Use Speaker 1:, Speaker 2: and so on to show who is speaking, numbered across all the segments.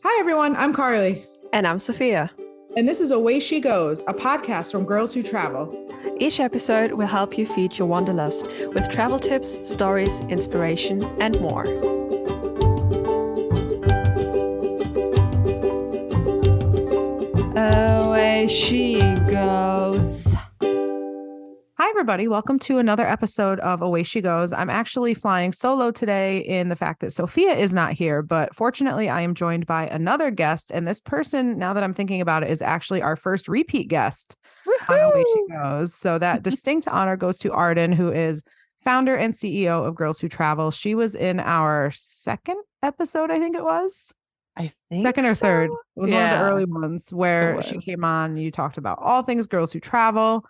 Speaker 1: Hi, everyone. I'm Carli.
Speaker 2: And I'm Sophia.
Speaker 1: And this is Away She Goes, a podcast from girls who travel.
Speaker 2: Each episode will help you feed your wanderlust with travel tips, stories, inspiration, and more. Away she goes.
Speaker 1: Hi, everybody. Welcome to another episode of Away She Goes. I'm actually flying solo today in the fact that Sophia is not here, but fortunately, I am joined by another guest. And this person, now that I'm thinking about it, is actually our first repeat guest on Away She Goes. So that distinct honor goes to Arden, who is founder and CEO of Girls Who Travel. She was in our second episode, I think it was.
Speaker 3: I think
Speaker 1: second or third. It was one of the early ones where she came on and you talked about all things Girls Who Travel.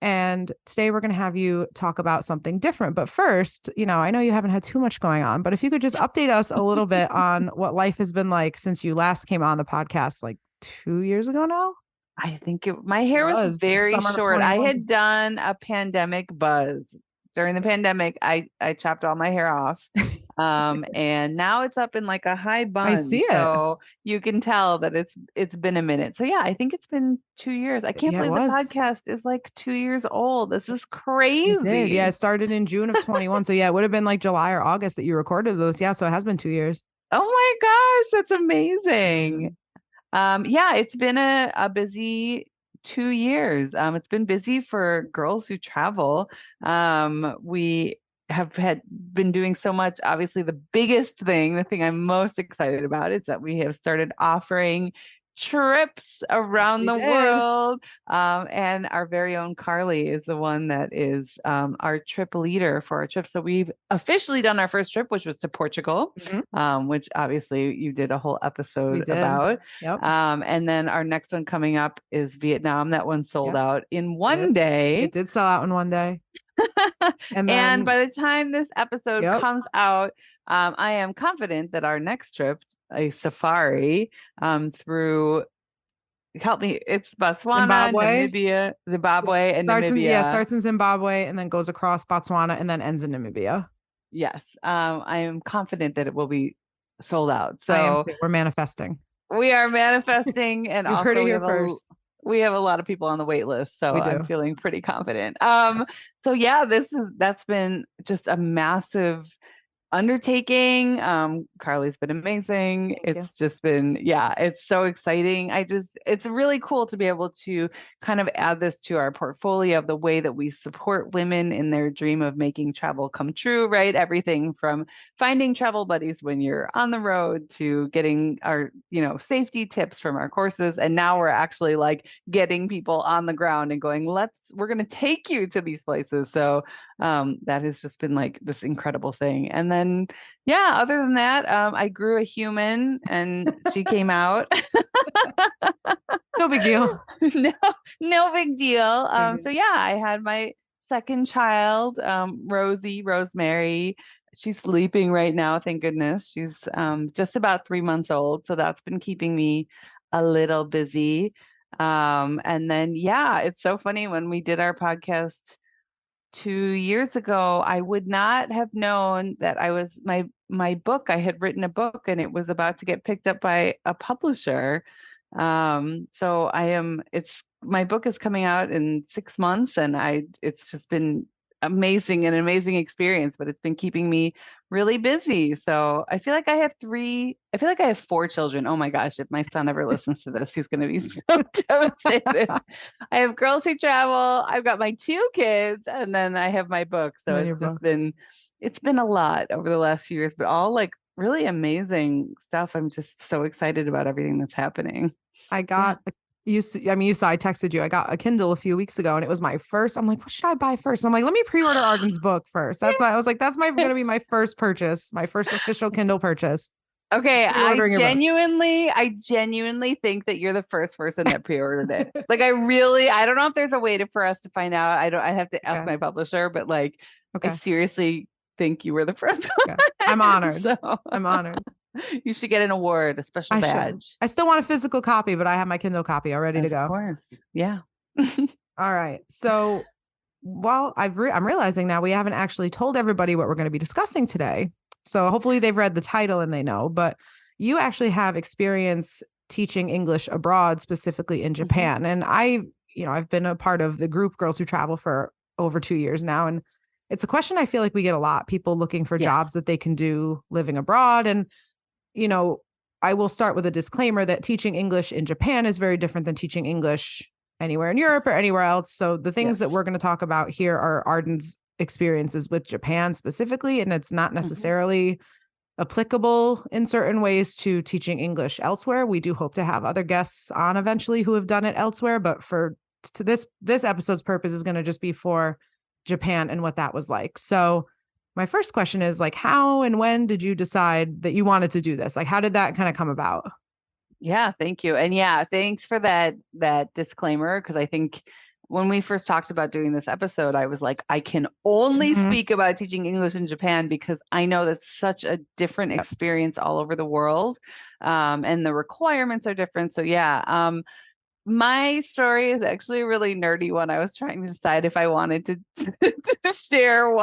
Speaker 1: And today we're going to have you talk about something different. But first, I know you haven't had too much going on, but if you could just update us a little bit on what life has been like since you last came on the podcast, like 2 years ago now.
Speaker 3: I think my hair was very short. I had done a pandemic buzz. During the pandemic, I chopped all my hair off. And now it's up in like a high bun.
Speaker 1: I see it.
Speaker 3: So you can tell that it's been a minute. So yeah, I think it's been 2 years. I can't believe the podcast is like 2 years old. This is crazy.
Speaker 1: It did. Yeah, it started in June of 21. So yeah, it would have been like July or August that you recorded this. Yeah, so it has been 2 years.
Speaker 3: Oh my gosh, that's amazing. Yeah, it's been a busy 2 years. It's been busy for Girls Who Travel. We have been doing so much. Obviously, the biggest thing, the thing I'm most excited about, is that we have started offering trips around the world. And our very own Carli is the one that is our trip leader for our trip. So we've officially done our first trip, which was to Portugal, which obviously you did a whole episode about.
Speaker 1: Yep.
Speaker 3: And then our next one coming up is Vietnam. That one sold out in one day.
Speaker 1: It did sell out in one day.
Speaker 3: And by the time this episode comes out, I am confident that our next trip, a safari through, help me, it's Botswana, Namibia, Zimbabwe, and Namibia.
Speaker 1: Starts in Zimbabwe and then goes across Botswana and then ends in Namibia.
Speaker 3: Yes, I am confident that it will be sold out. So
Speaker 1: I am too. We're manifesting.
Speaker 3: We are manifesting, and
Speaker 1: you
Speaker 3: also
Speaker 1: heard it here first.
Speaker 3: We have a lot of people on the wait list, so I'm feeling pretty confident. So yeah, that's been just a massive undertaking. Carli's been amazing. It's just been, it's so exciting. It's really cool to be able to kind of add this to our portfolio of the way that we support women in their dream of making travel come true, right? Everything from finding travel buddies when you're on the road to getting our, safety tips from our courses. And now we're actually like getting people on the ground and going, we're going to take you to these places. So that has just been like this incredible thing. And then, other than that, I grew a human and she came out.
Speaker 1: No big deal.
Speaker 3: No big deal. So I had my second child, Rosemary. She's sleeping right now. Thank goodness. She's just about 3 months old. So that's been keeping me a little busy. And then, it's so funny when we did our podcast 2 years ago, I would not have known that my book, I had written a book and it was about to get picked up by a publisher. So my book is coming out in 6 months and it's just been an amazing experience, but it's been keeping me really busy. So I feel like I have 4 children. Oh my gosh, if my son ever listens to this, he's going to be so devastated. I have Girls Who Travel. I've got my 2 kids and then I have my book. So it's been a lot over the last few years, but all like really amazing stuff. I'm just so excited about everything that's happening.
Speaker 1: I texted you. I got a Kindle a few weeks ago and it was my first. I'm like, what should I buy first? I'm like, let me pre-order Arden's book first. That's why I was like, that's going to be my first purchase, my first official Kindle purchase.
Speaker 3: Okay, I genuinely think that you're the first person that pre-ordered it. Like I don't know if there's a way for us to find out. I have to ask my publisher, but like I seriously think you were the first one.
Speaker 1: I'm honored. I'm honored.
Speaker 3: You should get an award, a special badge.
Speaker 1: I still want a physical copy, but I have my Kindle copy all ready to go.
Speaker 3: Of course. Yeah.
Speaker 1: All right. So, I'm realizing now we haven't actually told everybody what we're going to be discussing today. So hopefully they've read the title and they know, but you actually have experience teaching English abroad, specifically in
Speaker 3: Mm-hmm.
Speaker 1: Japan. And I've been a part of the group Girls Who Travel for over 2 years now. And it's a question I feel like we get a lot, people looking for
Speaker 3: Yes.
Speaker 1: jobs that they can do living abroad. And, you know, I will start with a disclaimer that teaching English in Japan is very different than teaching English anywhere in Europe or anywhere else. So the things that
Speaker 3: Yes.
Speaker 1: we're going to talk about here are Arden's experiences with Japan specifically, and it's not
Speaker 3: Mm-hmm.
Speaker 1: necessarily applicable in certain ways to teaching English elsewhere. We do hope to have other guests on eventually who have done it elsewhere, but for to this episode's purpose is going to just be for Japan and what that was like. So my first question is like, how and when did you decide that you wanted to do this? Like, how did that kind of come about?
Speaker 3: Yeah, thank you. And yeah, thanks for that disclaimer, because I think when we first talked about doing this episode, I was like, I can only
Speaker 1: Mhm.
Speaker 3: speak about teaching English in Japan because I know that's such a different
Speaker 1: Yep.
Speaker 3: experience all over the world. And the requirements are different. So yeah, my story is actually a really nerdy one. I was trying to decide if I wanted to, to share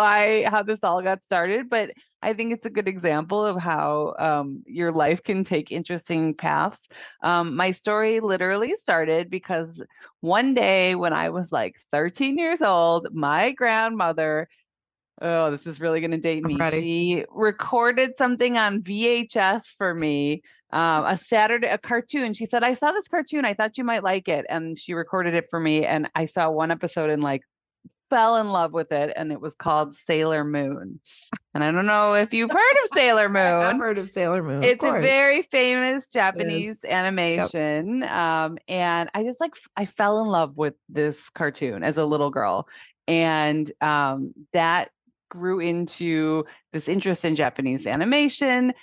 Speaker 3: how this all got started, but I think it's a good example of how your life can take interesting paths. My story literally started because one day when I was like 13 years old, my grandmother, oh, this is really going to date
Speaker 1: I'm
Speaker 3: me.
Speaker 1: ready.
Speaker 3: She recorded something on VHS for me, a cartoon. She said, I saw this cartoon. I thought you might like it. And she recorded it for me. And I saw one episode and like fell in love with it. And it was called Sailor Moon. And I don't know if you've heard of Sailor
Speaker 1: I have
Speaker 3: Moon.
Speaker 1: heard of Sailor Moon, of
Speaker 3: It's a
Speaker 1: course.
Speaker 3: very famous
Speaker 1: It
Speaker 3: Japanese
Speaker 1: is. Yep.
Speaker 3: animation. And I just like, I fell in love with this cartoon as a little girl. And that grew into this interest in Japanese animation.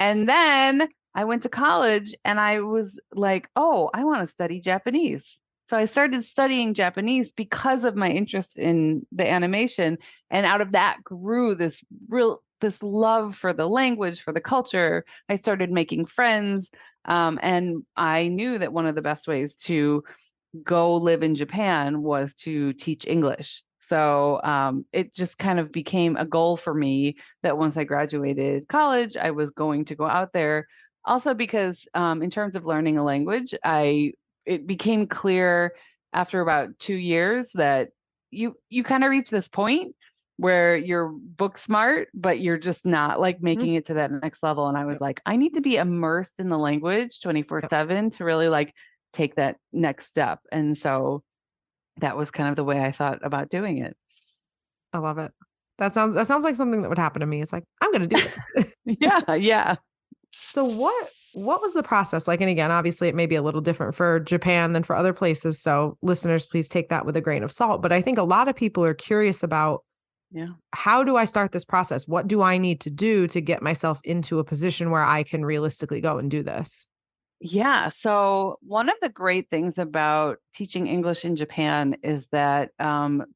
Speaker 3: And then I went to college and I was like, oh, I want to study Japanese. So I started studying Japanese because of my interest in the animation. And out of that grew this love for the language, for the culture. I started making friends. And I knew that one of the best ways to go live in Japan was to teach English. So it just kind of became a goal for me that once I graduated college, I was going to go out there. Also, because in terms of learning a language, it became clear after about 2 years that you kind of reach this point where you're book smart, but you're just not like
Speaker 1: Mhm.
Speaker 3: making it to that next level. And I was
Speaker 1: Yep.
Speaker 3: like, I need to be immersed in the language
Speaker 1: Yep.
Speaker 3: 24/7 to really like take that next step. And so that was kind of the way I thought about doing it.
Speaker 1: I love it. That sounds like something that would happen to me. It's like, I'm gonna do this.
Speaker 3: Yeah, yeah.
Speaker 1: So what was the process like? And again, obviously it may be a little different for Japan than for other places. So listeners, please take that with a grain of salt. But I think a lot of people are curious about,
Speaker 3: Yeah.
Speaker 1: how do I start this process? What do I need to do to get myself into a position where I can realistically go and do this?
Speaker 3: Yeah. So, one of the great things about teaching English in Japan is that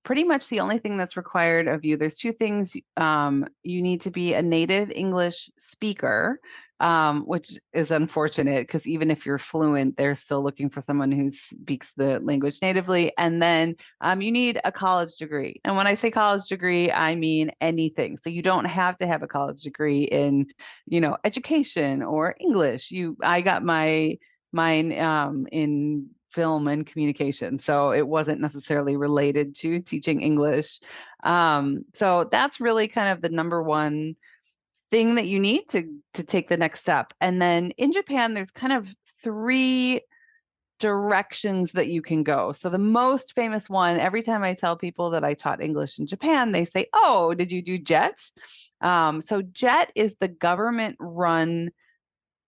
Speaker 3: pretty much the only thing that's required of you, there's two things. You need to be a native English speaker, which is unfortunate because even if you're fluent, they're still looking for someone who speaks the language natively. And then you need a college degree. And when I say college degree, I mean anything. So, you don't have to have a college degree in education or English. I got mine in film and communication, so it wasn't necessarily related to teaching English. So that's really kind of the number one thing that you need to take the next step. And then in Japan, there's kind of three directions that you can go. So the most famous one, every time I tell people that I taught English in Japan, they say, "Oh, did you do JET?" So JET is the government-run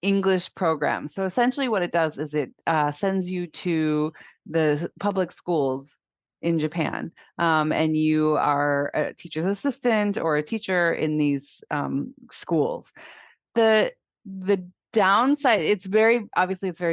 Speaker 3: English program. So essentially, what it does is it sends you to the public schools in Japan, and you are a teacher's assistant or a teacher in these schools. The downside, it's very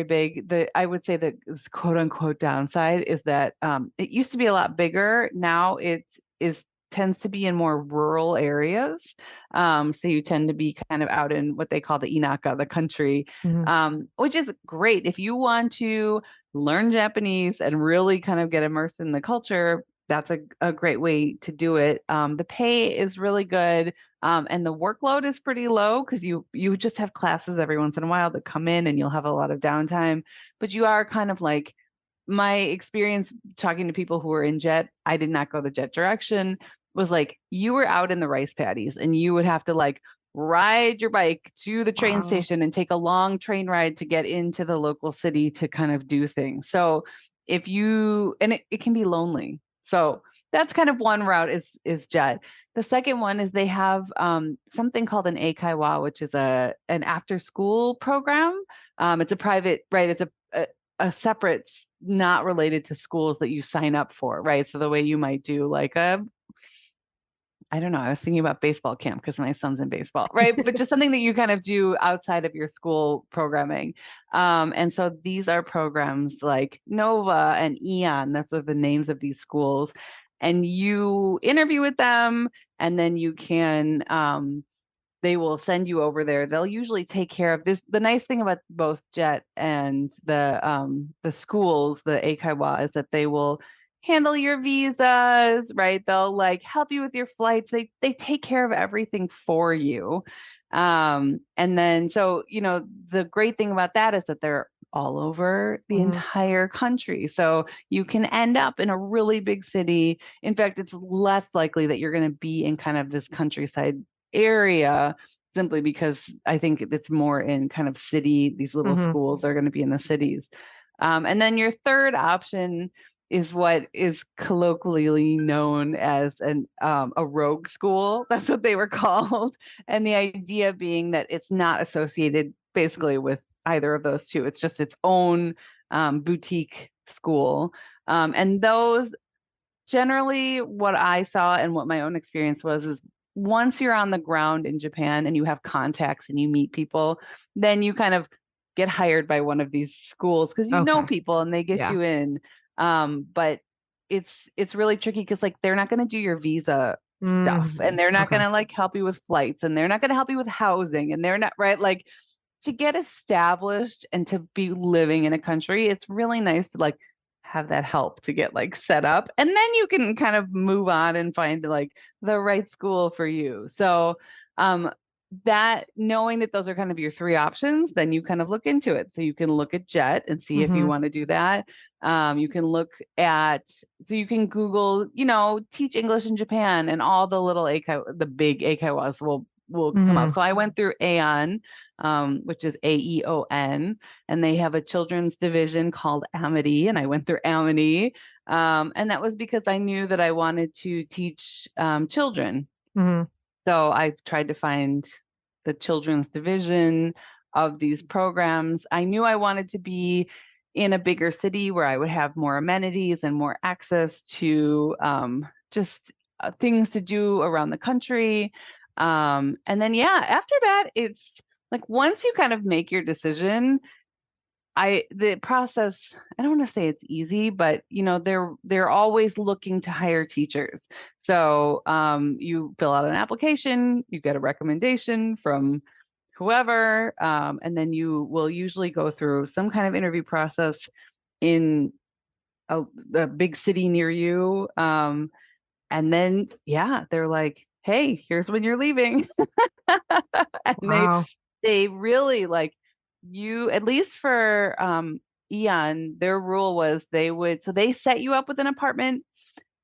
Speaker 3: big. I would say the quote unquote downside is that it used to be a lot bigger. Now it is tends to be in more rural areas. So you tend to be kind of out in what they call the Inaka, the country,
Speaker 1: Mhm.
Speaker 3: which is great if you want to learn Japanese and really kind of get immersed in the culture. That's a great way to do it. The pay is really good. And the workload is pretty low because you just have classes every once in a while that come in and you'll have a lot of downtime. But you are kind of like, my experience talking to people who were in jet, I did not go the jet direction, was like you were out in the rice paddies and you would have to like ride your bike to the train
Speaker 1: Wow.
Speaker 3: station and take a long train ride to get into the local city to kind of do things. So if you, and it can be lonely. So that's kind of one route is jet. The second one is they have something called an Eikaiwa, which is an after school program. It's a private, right? It's a separate, not related to schools that you sign up for, right? So the way you might do like I don't know, I was thinking about baseball camp because my son's in baseball, right? But just something that you kind of do outside of your school programming. And so these are programs like Nova and Eon, that's what the names of these schools. And you interview with them, and then you can they will send you over there. They'll usually take care of this. The nice thing about both Jet and the schools, the Eikaiwa, is that they will handle your visas, right? They'll like help you with your flights. They take care of everything for you. And then so, the great thing about that is that they're all over the entire country. So you can end up in a really big city. In fact, it's less likely that you're going to be in kind of this countryside area simply because I think it's more in kind of city. These little schools are going to be in the cities. And then your third option is what is colloquially known as a rogue school. That's what they were called. And the idea being that it's not associated basically with either of those two. It's just its own boutique school. And those generally what I saw and what my own experience was is once you're on the ground in Japan and you have contacts and you meet people, then you kind of get hired by one of these schools because you know
Speaker 1: Okay.
Speaker 3: people and they get you in. But it's really tricky because like they're not going to do your visa stuff and they're not
Speaker 1: Okay.
Speaker 3: going to like help you with flights and they're not going to help you with housing and they're not right like to get established and to be living in a country, it's really nice to like have that help to get like set up and then you can kind of move on and find like the right school for you. So that knowing that those are kind of your three options, then you kind of look into it. So you can look at Jet and see if you want to do that. You can look at, so you can Google, teach English in Japan and all the little the big Eikaiwas will come up. So I went through Aeon, which is Aeon, and they have a children's division called Amity, and I went through Amity. And that was because I knew that I wanted to teach children. So I tried to find the children's division of these programs. I knew I wanted to be in a bigger city where I would have more amenities and more access to just things to do around the country. And then, yeah, after that, it's like once you kind of make your decision, the process, I don't want to say it's easy, but they're always looking to hire teachers. So you fill out an application, you get a recommendation from whoever, and then you will usually go through some kind of interview process in a big city near you. And then, yeah, they're like, hey, here's when you're leaving. And
Speaker 1: Wow.
Speaker 3: they really like you, at least for Eon, their rule was they set you up with an apartment.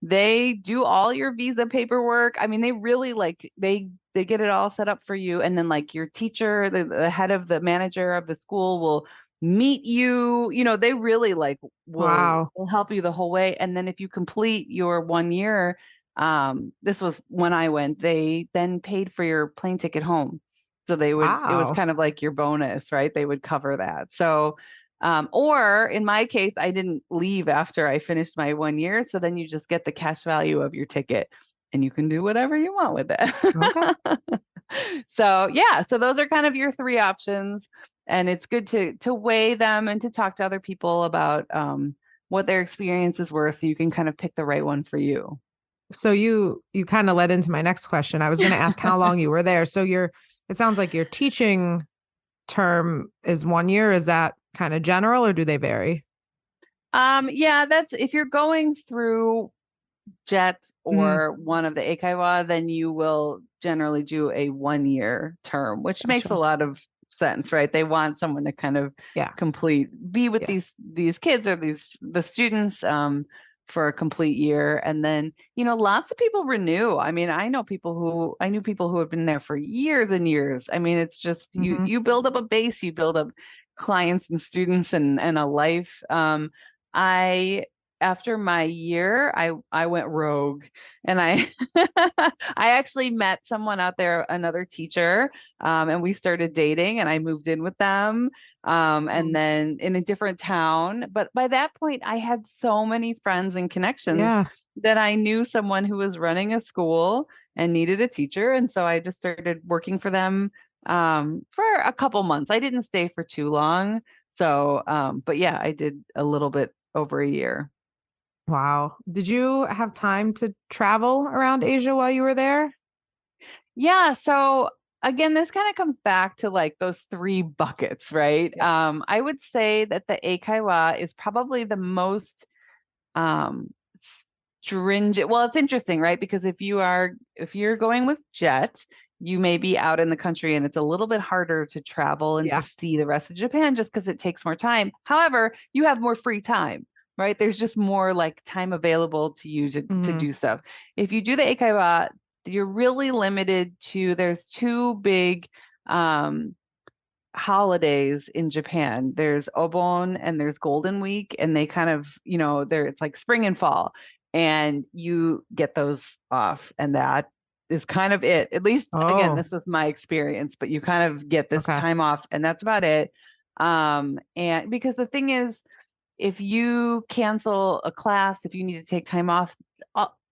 Speaker 3: They do all your visa paperwork. I mean, they really like they get it all set up for you. And then like your teacher, the head of the manager of the school will meet you. They really like
Speaker 1: Wow.
Speaker 3: will help you the whole way. And then if you complete your 1 year, this was when I went, they then paid for your plane ticket home. So it was
Speaker 1: Wow.
Speaker 3: kind of like your bonus, right? They would cover that. So or in my case, I didn't leave after I finished my 1 year. So then you just get the cash value of your ticket and you can do whatever you want with
Speaker 1: Okay.
Speaker 3: it. So yeah, so those are kind of your three options. And it's good to weigh them and to talk to other people about what their experiences were so you can kind of pick the right one for you.
Speaker 1: So you kind of led into my next question. I was going to ask how long you were there. So it sounds like your teaching term is 1 year. Is that kind of general or do they vary?
Speaker 3: Yeah, that's if you're going through Jet or one of the Eikaiwa, then you will generally do a 1-year term, which makes a
Speaker 1: Gotcha.
Speaker 3: lot of sense, right? They want someone to kind of
Speaker 1: Yeah.
Speaker 3: be with
Speaker 1: Yeah.
Speaker 3: these kids or the students for a complete year. And then, lots of people renew. I mean, I knew people who have been there for years and years. I mean, it's just
Speaker 1: Hmm.
Speaker 3: you build up a base, you build up clients and students and a life. I After my year, I went rogue, and I I actually met someone out there, another teacher, and we started dating, and I moved in with them, and then in a different town. But by that point, I had so many friends and connections
Speaker 1: Yeah.
Speaker 3: that I knew someone who was running a school and needed a teacher, and so I just started working for them for a couple months. I didn't stay for too long. So, but yeah, I did a little bit over a year.
Speaker 1: Wow. Did you have time to travel around Asia while you were there?
Speaker 3: Yeah. So again, this kind of comes back to like those three buckets, right?
Speaker 1: Yeah.
Speaker 3: I would say that the Eikaiwa is probably the most um, stringent. Well, it's interesting, right? Because if you're going with jet, you may be out in the country and it's a little bit harder to travel and to
Speaker 1: Yeah.
Speaker 3: see the rest of Japan just because it takes more time. However, you have more free time, right? There's just more like time available to you to
Speaker 1: Hmm.
Speaker 3: do stuff. If you do the Eikaiwa, you're really limited to there's two big um holidays in Japan. There's Obon and there's Golden Week, and they kind of, it's like spring and fall, and you get those off, and that is kind of it. At least, again,
Speaker 1: Oh,
Speaker 3: this was my experience, but you kind of get this
Speaker 1: okay.
Speaker 3: time off, and that's about it. And because the thing is, if you cancel a class, if you need to take time off,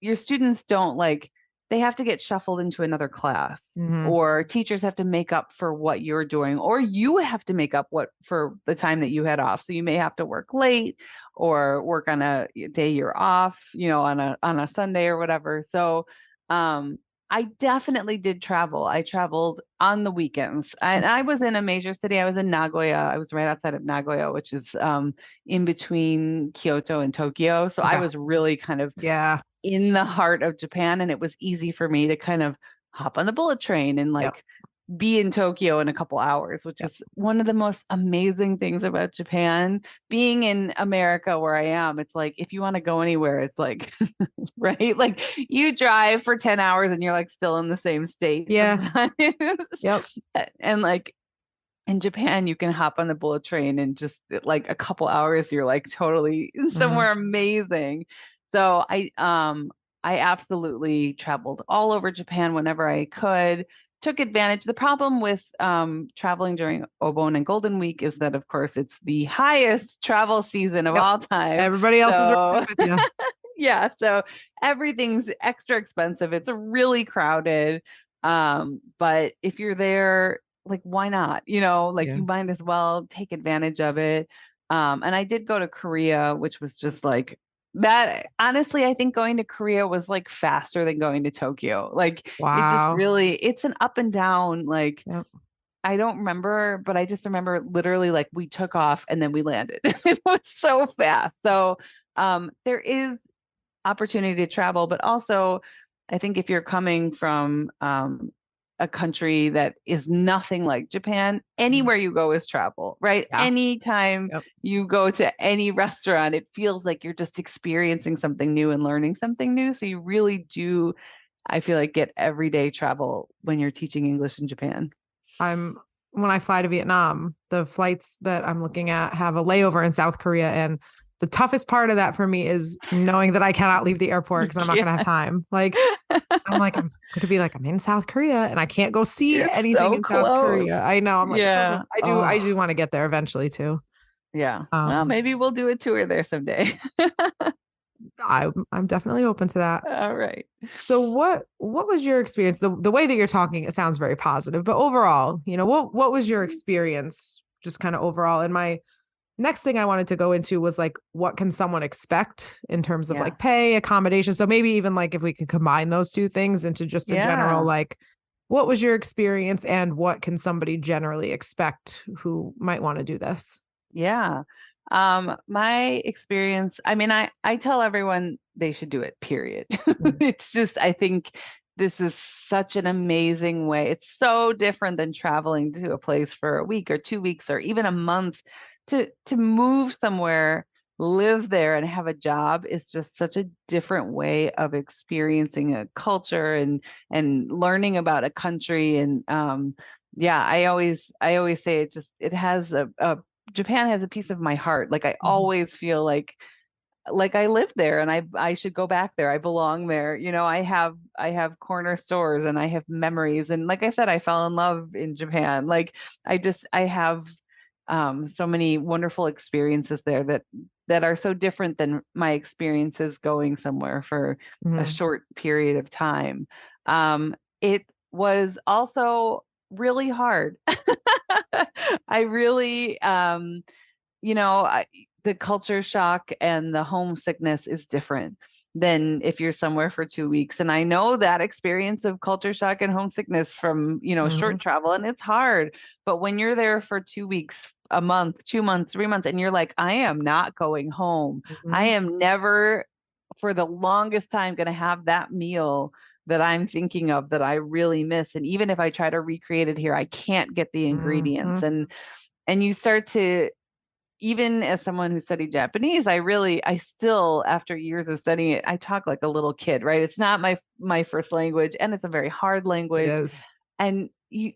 Speaker 3: your students don't like, they have to get shuffled into another class,
Speaker 1: Hmm.
Speaker 3: or teachers have to make up for what you're doing, or you have to make up what for the time that you had off. So you may have to work late or work on a day you're off, on a Sunday or whatever. So um I definitely did travel. I traveled on the weekends. And I was in a major city. I was in Nagoya. I was right outside of Nagoya, which is in between Kyoto and Tokyo. So I
Speaker 1: Okay.
Speaker 3: was really kind of
Speaker 1: Yeah.
Speaker 3: in the heart of Japan, and it was easy for me to kind of hop on the bullet train and
Speaker 1: Yep.
Speaker 3: like be in Tokyo in a couple hours, which
Speaker 1: Yep.
Speaker 3: is one of the most amazing things about Japan. Being in America where I am, it's like if you want to go anywhere, it's like right? Like you drive for 10 hours and you're like still in the same state
Speaker 1: Yeah.
Speaker 3: sometimes.
Speaker 1: Yep.
Speaker 3: And like in Japan, you can hop on the bullet train and just like a couple hours, you're like totally
Speaker 1: Hmm.
Speaker 3: somewhere amazing. So I absolutely traveled all over Japan whenever I could, took advantage. The problem with traveling during Obon and Golden Week is that, of course, it's the highest travel season of
Speaker 1: Yep.
Speaker 3: all time.
Speaker 1: Everybody else is right
Speaker 3: So
Speaker 1: there with you.
Speaker 3: yeah, so everything's extra expensive. It's really crowded. But if you're there, like, why not? Like
Speaker 1: Yeah.
Speaker 3: you might as well take advantage of it. And I did go to Korea, which was just like that. Honestly, I think going to Korea was like faster than going to Tokyo. Like it just
Speaker 1: Wow.
Speaker 3: really, it's an up and down. Like
Speaker 1: Yep.
Speaker 3: I don't remember, but I just remember literally like we took off and then we landed. It was so fast. So there is opportunity to travel, but also I think if you're coming from a country that is nothing like Japan,
Speaker 1: Mhm.
Speaker 3: anywhere you go is travel, right?
Speaker 1: Yeah.
Speaker 3: Anytime
Speaker 1: Yep.
Speaker 3: you go to any restaurant, it feels like you're just experiencing something new and learning something new. So you really do, I feel like, get everyday travel when you're teaching English in Japan.
Speaker 1: I'm when I fly to Vietnam, the flights that I'm looking at have a layover in South Korea. And the toughest part of that for me is knowing that I cannot leave the airport
Speaker 3: You
Speaker 1: because I'm not
Speaker 3: can't.
Speaker 1: gonna have time. I'm gonna be like, I'm in South Korea and I can't go see
Speaker 3: You're
Speaker 1: anything
Speaker 3: so
Speaker 1: in South
Speaker 3: close.
Speaker 1: Korea. I know. I'm like so close.
Speaker 3: Yeah.
Speaker 1: I
Speaker 3: Oh,
Speaker 1: do want to get there eventually too.
Speaker 3: yeah. Well,
Speaker 1: Um,
Speaker 3: maybe we'll do a tour there someday.
Speaker 1: I'm definitely open to that.
Speaker 3: All right.
Speaker 1: So what was your experience? The way that you're talking, it sounds very positive, but overall, what was your experience just kind of overall? And my next thing I wanted to go into was like, what can someone expect in terms of
Speaker 3: Yeah.
Speaker 1: like pay, accommodation? So maybe even like if we could combine those two things into just a general,
Speaker 3: Yeah.
Speaker 1: like, what was your experience and what can somebody generally expect who might want to do this?
Speaker 3: Yeah. My experience, I mean, I tell everyone they should do it, period.
Speaker 1: Mhm.
Speaker 3: It's just, I think this is such an amazing way. It's so different than traveling to a place for a week or 2 weeks or even a month. To move somewhere, live there, and have a job is just such a different way of experiencing a culture and learning about a country. And yeah, I always say it has a Japan has a piece of my heart. Like I
Speaker 1: Mhm.
Speaker 3: always feel like I live there and I should go back there. I belong there. I have corner stores and I have memories. And like I said, I fell in love in Japan. Like I have so many wonderful experiences there that are so different than my experiences going somewhere for a
Speaker 1: Mhm.
Speaker 3: short period of time. It was also really hard. I really the culture shock and the homesickness is different than if you're somewhere for 2 weeks. And I know that experience of culture shock and homesickness from, short
Speaker 1: Mhm.
Speaker 3: travel, and it's hard. But when you're there for 2 weeks, a month, 2 months, 3 months, and you're like, I am not going home. I
Speaker 1: Mhm.
Speaker 3: am never, for the longest time, going to have that meal that I'm thinking of that I really miss. And even if I try to recreate it here, I can't get the ingredients.
Speaker 1: Mhm.
Speaker 3: And you start to, even as someone who studied Japanese, I still, after years of studying it, I talk like a little kid, right? It's not my first language, and it's a very hard
Speaker 1: It
Speaker 3: language.
Speaker 1: is.
Speaker 3: And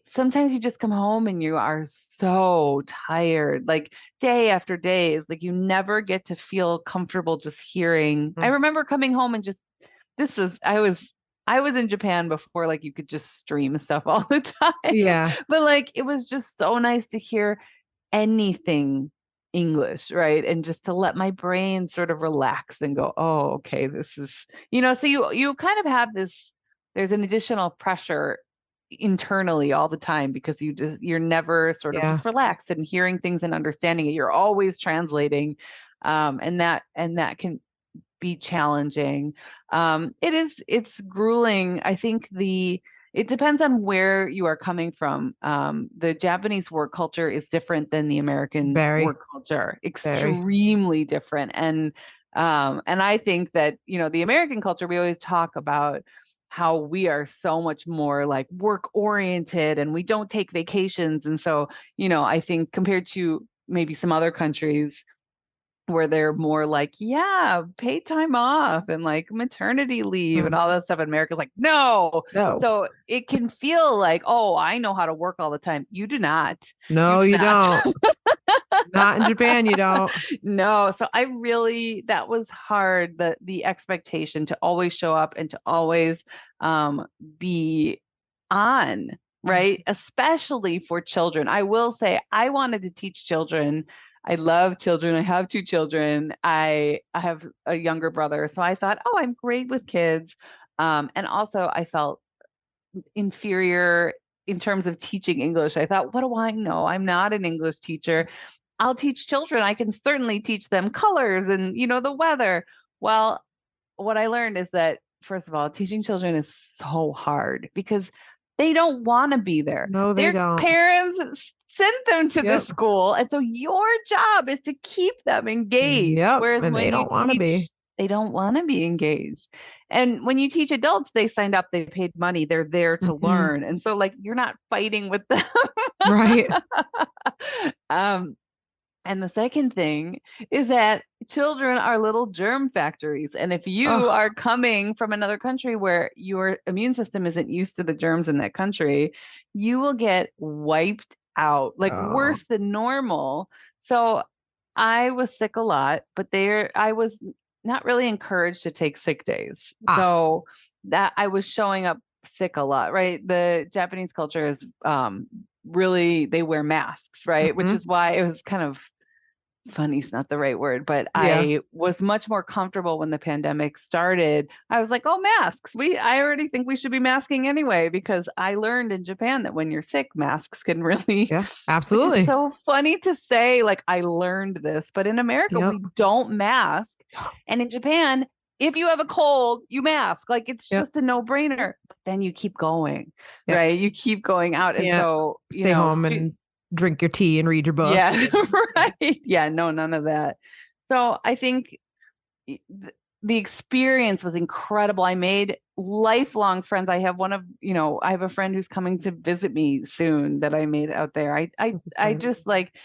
Speaker 3: sometimes you just come home and you are so tired, like day after day. Like you never get to feel comfortable just hearing. I
Speaker 1: Mm.
Speaker 3: remember coming home and just this was I was in Japan before like you could just stream stuff all the time.
Speaker 1: Yeah.
Speaker 3: But like it was just so nice to hear anything English, right? And just to let my brain sort of relax and go, oh, okay, this is, so you kind of have this, there's an additional pressure internally all the time because you're never sort of
Speaker 1: Yeah.
Speaker 3: just relaxed and hearing things and understanding it. You're always translating. And that can be challenging. It's grueling. I think it depends on where you are coming from. The Japanese work culture is different than the American
Speaker 1: Very,
Speaker 3: work culture,
Speaker 1: very.
Speaker 3: extremely different. And I think that, the American culture, we always talk about how we are so much more like work oriented and we don't take vacations. And so, I think compared to maybe some other countries, where they're more like, yeah, paid time off and like maternity leave and
Speaker 1: Mm.
Speaker 3: all that stuff. And America's like, no.
Speaker 1: No.
Speaker 3: So it can feel like, oh, I know how to work all the time. You do not. You
Speaker 1: No,
Speaker 3: do
Speaker 1: you
Speaker 3: not.
Speaker 1: don't. Not in Japan, you don't.
Speaker 3: No. So that was hard, the expectation to always show up and to always be on, right?
Speaker 1: Mhm.
Speaker 3: Especially for children. I will say I wanted to teach children. I love children. I have two children. I have a younger brother. So I thought, oh, I'm great with kids. And also I felt inferior in terms of teaching English. I thought, what do I know? I'm not an English teacher. I'll teach children. I can certainly teach them colors and, the weather. Well, what I learned is that, first of all, teaching children is so hard because they don't want to be there.
Speaker 1: No, they
Speaker 3: Their
Speaker 1: don't.
Speaker 3: parents sent them to this
Speaker 1: Yep.
Speaker 3: school. And so your job is to keep them engaged.
Speaker 1: Yep.
Speaker 3: Whereas
Speaker 1: And they
Speaker 3: when you
Speaker 1: don't want to be.
Speaker 3: teach, they don't want to be engaged. And when you teach adults, they signed up, they paid money, they're there to
Speaker 1: Mhm.
Speaker 3: learn. And so, like, you're not fighting with them.
Speaker 1: Right.
Speaker 3: um, and the second thing is that children are little germ factories. And if you
Speaker 1: Oh,
Speaker 3: are coming from another country where your immune system isn't used to the germs in that country, you will get wiped out, like
Speaker 1: oh,
Speaker 3: worse than normal. So I was sick a lot, but I was not really encouraged to take sick days.
Speaker 1: ah,
Speaker 3: So that I was showing up sick a lot, right? The Japanese culture is really, they wear masks, right? Which
Speaker 1: hmm,
Speaker 3: is why it was kind of funny's not the right word, but
Speaker 1: yeah,
Speaker 3: I was much more comfortable when the pandemic started. I was like, oh, masks. I already think we should be masking anyway, because I learned in Japan that when you're sick, masks can really,
Speaker 1: yeah,
Speaker 3: which is
Speaker 1: absolutely.
Speaker 3: so funny to say, like, I learned this, but in America,
Speaker 1: Yep,
Speaker 3: we don't mask. And in Japan, if you have a cold, you mask. Like it's
Speaker 1: yep,
Speaker 3: just a no-brainer. But then you keep going,
Speaker 1: yep.
Speaker 3: right? You keep going
Speaker 1: You
Speaker 3: out. And
Speaker 1: can't
Speaker 3: so,
Speaker 1: stay home and drink your tea and read your book.
Speaker 3: yeah, right. Yeah, no, none of that. So I think the the experience was incredible. I made lifelong friends. I have I have a friend who's coming to visit me soon that I made out there. I just like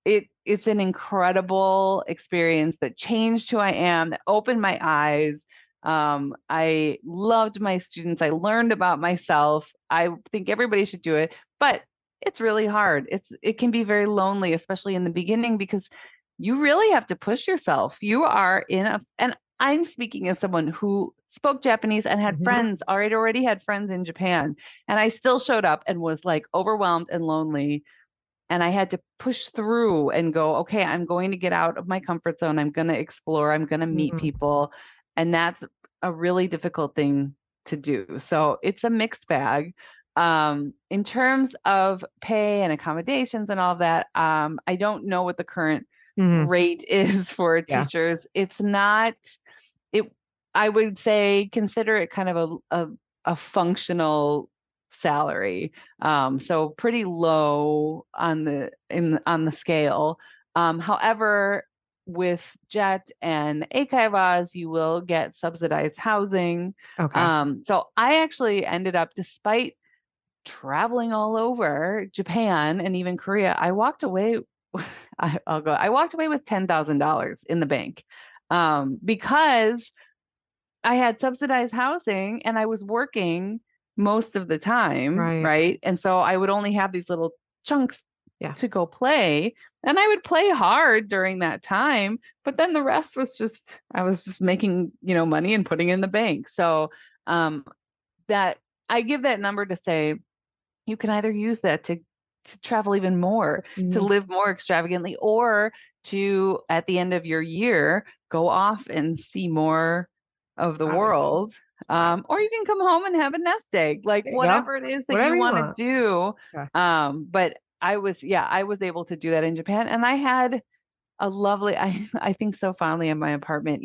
Speaker 3: it. It's an incredible experience that changed who I am, that opened my eyes. I loved my students. I learned about myself. I think everybody should do it, but it's really hard. It can be very lonely, especially in the beginning, because you really have to push yourself. You are and I'm speaking as someone who spoke Japanese and had friends, already had friends in Japan. And I still showed up and was like overwhelmed and lonely. And I had to push through and go, okay, I'm going to get out of my comfort zone. I'm going to explore. I'm going to meet people. And that's a really difficult thing to do. So it's a mixed bag. In terms of pay and accommodations and all of that, I don't know what the current rate is for teachers. It's not it. I would say consider it kind of a functional salary. So pretty low on the scale. However, with JET and Eikaiwas, you will get subsidized housing. So I actually ended up, despite traveling all over Japan and even Korea, I walked away. I walked away with $10,000 in the bank, because I had subsidized housing and I was working most of the time, right? And so I would only have these little chunks to go play, and I would play hard during that time, but then the rest was just, I was just making, money and putting in the bank. So that I give that number to say you can either use that to travel even more, to live more extravagantly, or to, at the end of your year, go off and see more of the world. Or you can come home and have a nest egg, like whatever it is that you want to do. But I was able to do that in Japan, and I had a lovely, I think so fondly of my apartment.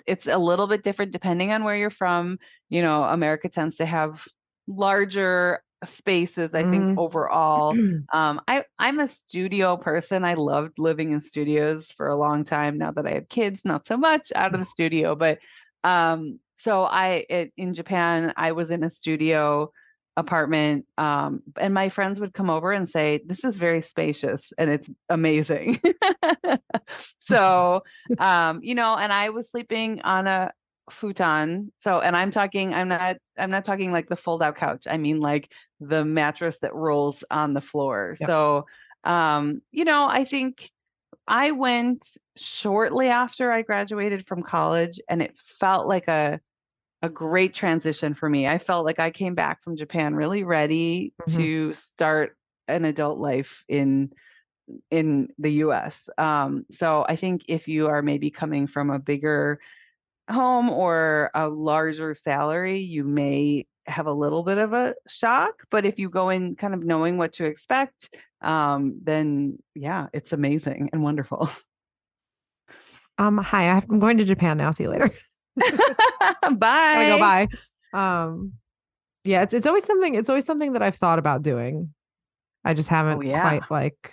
Speaker 3: It's a little bit different depending on where you're from. America tends to have larger spaces, I think, overall. I'm a studio person. I loved living in studios for a long time. Now that I have kids, not so much out of the studio, but so in Japan, I was in a studio apartment, and my friends would come over and say, this is very spacious and it's amazing. So and I was sleeping on a futon. So, and I'm not talking like the fold out couch. I mean like the mattress that rolls on the floor. So I think I went shortly after I graduated from college, and it felt like a great transition for me. I felt like I came back from Japan really ready to start an adult life in the US. So I think if you are maybe coming from a bigger home or a larger salary, you may have a little bit of a shock. But if you go in kind of knowing what to expect, then yeah, it's amazing and wonderful.
Speaker 1: Hi, I'm going to Japan now. See you later.
Speaker 3: Bye.
Speaker 1: Gotta go bye. Yeah, it's always something that I've thought about doing. I just haven't quite like.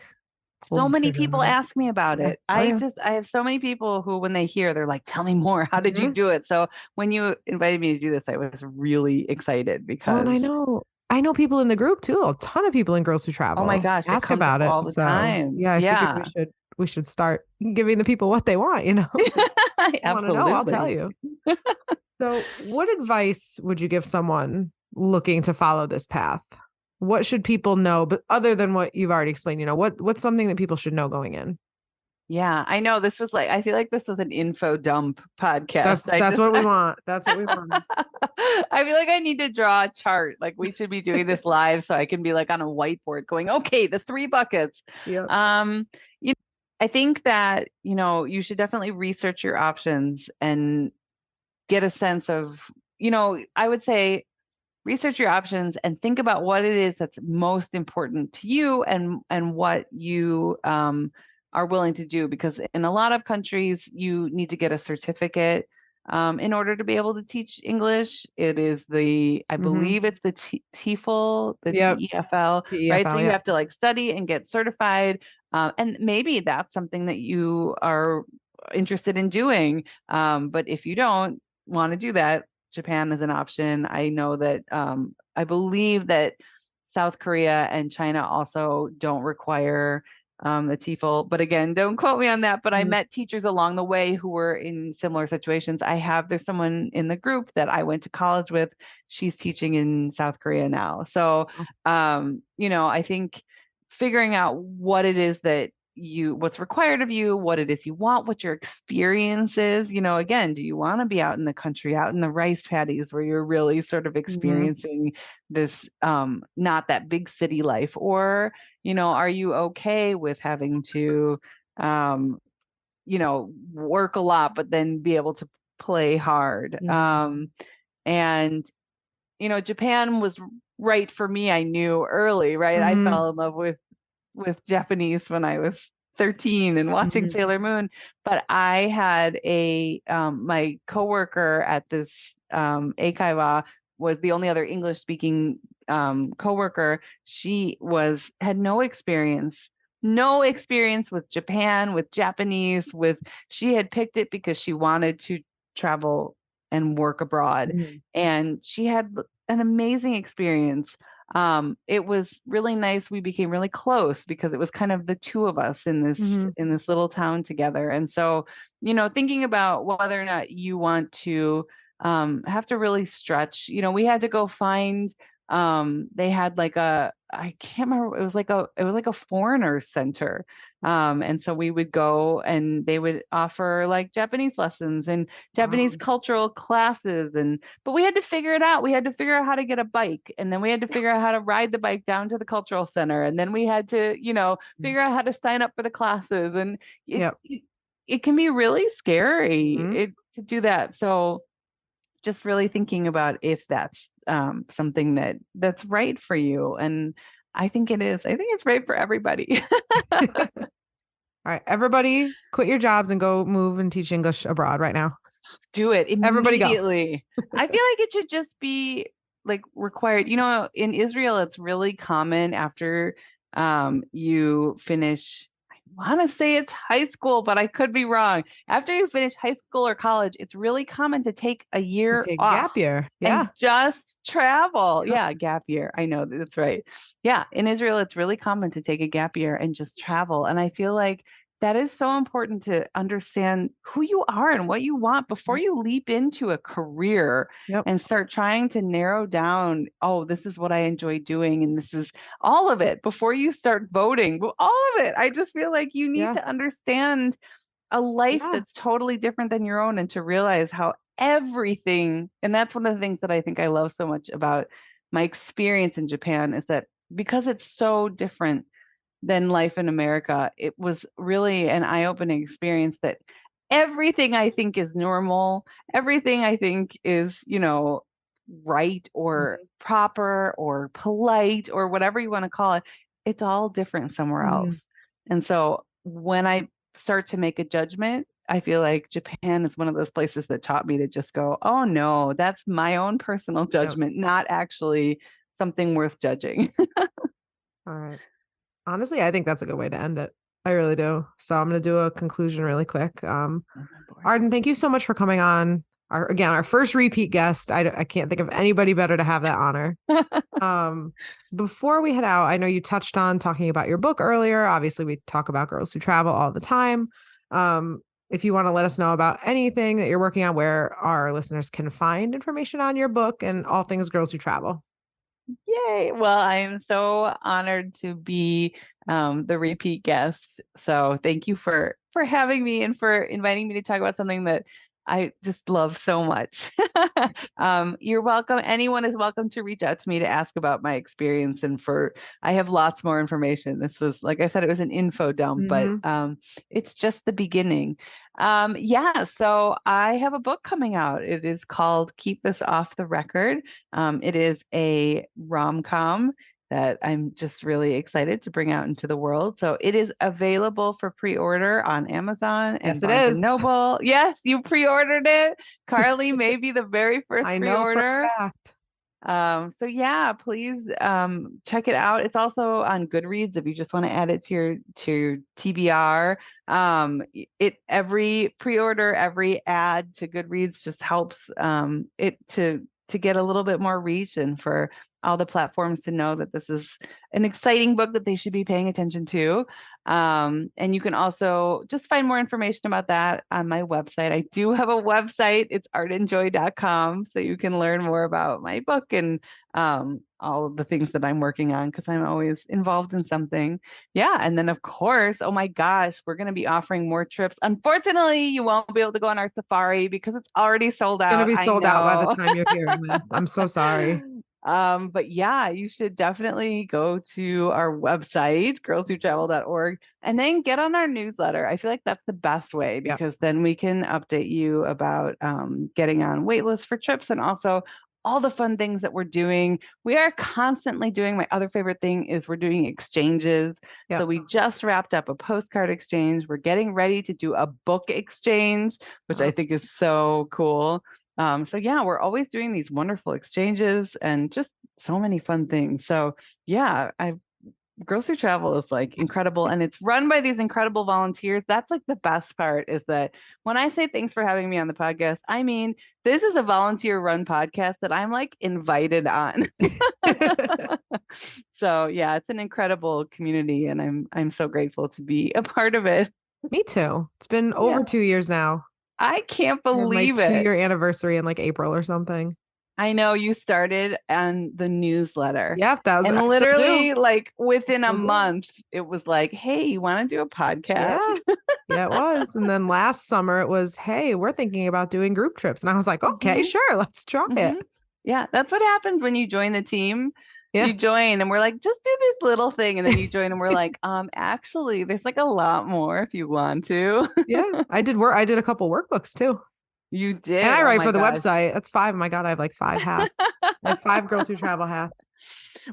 Speaker 3: So many people ask me about it. I have so many people who, when they hear, they're like, tell me more. How did you do it? So when you invited me to do this, I was really excited because.
Speaker 1: Well, and I know people in the group too. A ton of people in Girls Who Travel.
Speaker 3: Oh my gosh,
Speaker 1: ask about it
Speaker 3: all the time.
Speaker 1: Yeah, I figured we should start giving the people what they want.
Speaker 3: I want to know,
Speaker 1: I'll tell you. So, what advice would you give someone looking to follow this path? What should people know, but other than what you've already explained, what's something that people should know going in?
Speaker 3: Yeah, I know this was I feel like this was an info dump podcast.
Speaker 1: That's what we want. That's what we want.
Speaker 3: I feel like I need to draw a chart. Like we should be doing this live so I can be like on a whiteboard going, okay, the 3 buckets.
Speaker 1: Yeah.
Speaker 3: I think that, you should definitely research your options and get a sense of, I would say research your options and think about what it is that's most important to you and what you are willing to do. Because in a lot of countries, you need to get a certificate in order to be able to teach English. It is I believe it's the TEFL, the TEFL, right? So you have to like study and get certified. And maybe that's something that you are interested in doing. But if you don't want to do that, Japan is an option. I know that I believe that South Korea and China also don't require the TEFL. But again, don't quote me on that. But I met teachers along the way who were in similar situations. There's someone in the group that I went to college with. She's teaching in South Korea now. So, I think figuring out what it is that what's required of you, what it is you want, what your experience is. Again, do you want to be out in the country, out in the rice paddies where you're really sort of experiencing this, not that big city life, or, are you okay with having to, work a lot, but then be able to play hard? And, Japan was right for me. I knew early, right? I fell in love with Japanese when I was 13 and watching Sailor Moon. But I had my coworker at this eikaiwa was the only other English speaking coworker. She had no experience with Japan, with Japanese, she had picked it because she wanted to travel and work abroad. And she had an amazing experience. It was really nice. We became really close because it was kind of the two of us in this little town together. And so, thinking about whether or not you want to have to really stretch, we had to go find, they had I can't remember, it was like a foreigner center. And so we would go and they would offer like Japanese lessons and Japanese cultural classes. But we had to figure it out. We had to figure out how to get a bike, and then we had to figure out how to ride the bike down to the cultural center. And then we had to, figure out how to sign up for the classes. And it can be really scary to do that. So just really thinking about if that's something that's right for you. And I think it is. I think it's right for everybody.
Speaker 1: All right, everybody quit your jobs and go move and teach English abroad right now.
Speaker 3: Do it immediately.
Speaker 1: Everybody go.
Speaker 3: I feel like it should just be like required. In Israel, it's really common after you finish, I want to say it's high school, but I could be wrong. After you finish high school or college, it's really common to take a year off.
Speaker 1: Gap year. Yeah.
Speaker 3: And just travel. Yeah, gap year. I know that's right. Yeah, in Israel, it's really common to take a gap year and just travel. And I feel like that is so important to understand who you are and what you want before you leap into a career and start trying to narrow down, this is what I enjoy doing. And this is all of it before you start voting, all of it. I just feel like you need to understand a life that's totally different than your own, and to realize how everything, and that's one of the things that I think I love so much about my experience in Japan, is that because it's so different than life in America, it was really an eye-opening experience that everything I think is normal, everything I think is, right or proper or polite or whatever you want to call it, it's all different somewhere else. And so when I start to make a judgment, I feel like Japan is one of those places that taught me to just go, oh no, that's my own personal judgment, not actually something worth judging.
Speaker 1: All right. Honestly, I think that's a good way to end it. I really do. So I'm going to do a conclusion really quick. Arden, thank you so much for coming on. Our first repeat guest. I can't think of anybody better to have that honor. Before we head out, I know you touched on talking about your book earlier. Obviously, we talk about Girls Who Travel all the time. If you want to let us know about anything that you're working on, where our listeners can find information on your book and all things Girls Who Travel.
Speaker 3: Yay. Well, I am so honored to be the repeat guest. So thank you for having me and for inviting me to talk about something that I just love so much. You're welcome. Anyone is welcome to reach out to me to ask about my experience. And I have lots more information. This was, like I said, it was an info dump, but it's just the beginning. So I have a book coming out. It is called Keep This Off the Record. It is a rom-com that I'm just really excited to bring out into the world. So it is available for pre-order on Amazon and Barnes and Noble. Yes, you pre-ordered it. Carli may be the very first pre-order.
Speaker 1: I know for a fact.
Speaker 3: So yeah, please check it out. It's also on Goodreads if you just want to add it to your TBR. Every pre-order, every add to Goodreads just helps it to get a little bit more reach and for all the platforms to know that this is an exciting book that they should be paying attention to. And you can also just find more information about that on my website. I do have a website. It's ardenjoy.com. So you can learn more about my book and all of the things that I'm working on because I'm always involved in something. Yeah. And then, of course, oh my gosh, we're going to be offering more trips. Unfortunately, you won't be able to go on our safari because it's already sold
Speaker 1: It's going to
Speaker 3: out.
Speaker 1: be
Speaker 3: I
Speaker 1: sold out by the
Speaker 3: know.
Speaker 1: time you're hearing this. I'm so sorry.
Speaker 3: But yeah, you should definitely go to our website, girlswhotravel.org, and then get on our newsletter. I feel like that's the best way
Speaker 1: Yep.
Speaker 3: because then we can update you about getting on wait lists for trips and also all the fun things that we're doing. We are constantly doing, my other favorite thing is we're doing exchanges.
Speaker 1: Yep.
Speaker 3: So we just wrapped up a postcard exchange. We're getting ready to do a book exchange, which I think is so cool. So yeah, we're always doing these wonderful exchanges and just so many fun things. So yeah, Girls Who Travel is like incredible and it's run by these incredible volunteers. That's like the best part is that when I say thanks for having me on the podcast, I mean, this is a volunteer run podcast that I'm like invited on. So yeah, it's an incredible community and I'm so grateful to be a part of it.
Speaker 1: Me too. It's been over 2 years now.
Speaker 3: I can't
Speaker 1: I have my
Speaker 3: believe it.
Speaker 1: 2-year anniversary in like April or something.
Speaker 3: I know you started on the newsletter.
Speaker 1: Yeah, that was
Speaker 3: And
Speaker 1: I still
Speaker 3: literally
Speaker 1: do.
Speaker 3: like within a
Speaker 1: Still do.
Speaker 3: month, it was like, hey, you want to do a podcast?
Speaker 1: Yeah. Yeah, it was. And then last summer it was, hey, we're thinking about doing group trips. And I was like, okay,
Speaker 3: Mhm.
Speaker 1: sure, let's try it.
Speaker 3: Yeah, that's what happens when you join the team.
Speaker 1: Yeah.
Speaker 3: You join and we're like, just do this little thing. And then you join and we're like, actually, there's like a lot more if you want to.
Speaker 1: Yeah. I did a couple workbooks too.
Speaker 3: You did.
Speaker 1: And I
Speaker 3: Oh
Speaker 1: write
Speaker 3: my
Speaker 1: for the
Speaker 3: gosh.
Speaker 1: website. That's 5. Oh my God, I have like 5 hats. I have 5 Girls Who Travel hats.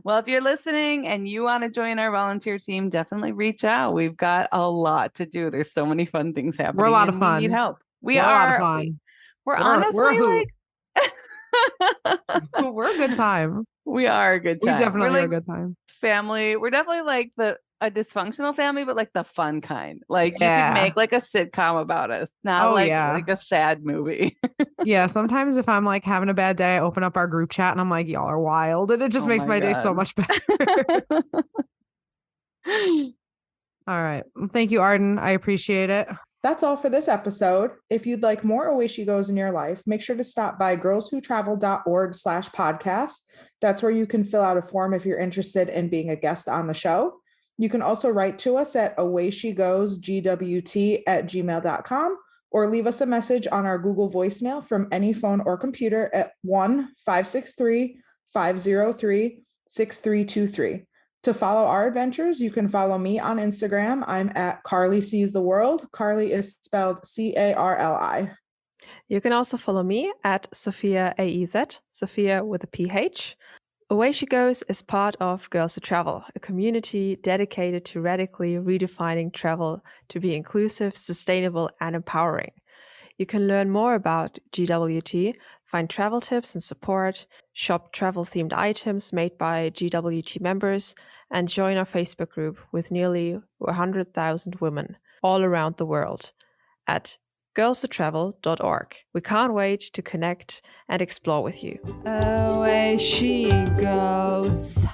Speaker 3: Well, if you're listening and you want to join our volunteer team, definitely reach out. We've got a lot to do. There's so many fun things happening.
Speaker 1: We're a lot of
Speaker 3: and we need
Speaker 1: fun.
Speaker 3: help.
Speaker 1: We're a lot of fun.
Speaker 3: We're honestly
Speaker 1: we're a hoot.
Speaker 3: like
Speaker 1: We're a good time.
Speaker 3: We are a good time.
Speaker 1: We definitely
Speaker 3: we're like
Speaker 1: are a good time.
Speaker 3: family. We're definitely like a dysfunctional family, but like the fun kind. Like you
Speaker 1: Yeah.
Speaker 3: could make like a sitcom about us, not like a sad movie.
Speaker 1: Yeah, sometimes if I'm like having a bad day, I open up our group chat and I'm like, y'all are wild. And it just makes my day so much better. All right. Thank you, Arden. I appreciate it. That's all for this episode. If you'd like more Away She Goes in your life, make sure to stop by girlswhotravel.org/podcast. That's where you can fill out a form if you're interested in being a guest on the show. You can also write to us at awayshegoesgwt@gmail.com or leave us a message on our Google voicemail from any phone or computer at 1-563-503-6323. To follow our adventures, you can follow me on Instagram. I'm at Carli Sees the World. Carli is spelled Carli.
Speaker 2: You can also follow me at Sophia AEZ, Sophia with a PH. Away She Goes is part of Girls Who Travel, a community dedicated to radically redefining travel to be inclusive, sustainable, and empowering. You can learn more about GWT, find travel tips and support, shop travel-themed items made by GWT members, and join our Facebook group with nearly 100,000 women all around the world at girlswhotravel.org. We can't wait to connect and explore with you.
Speaker 1: Away she goes.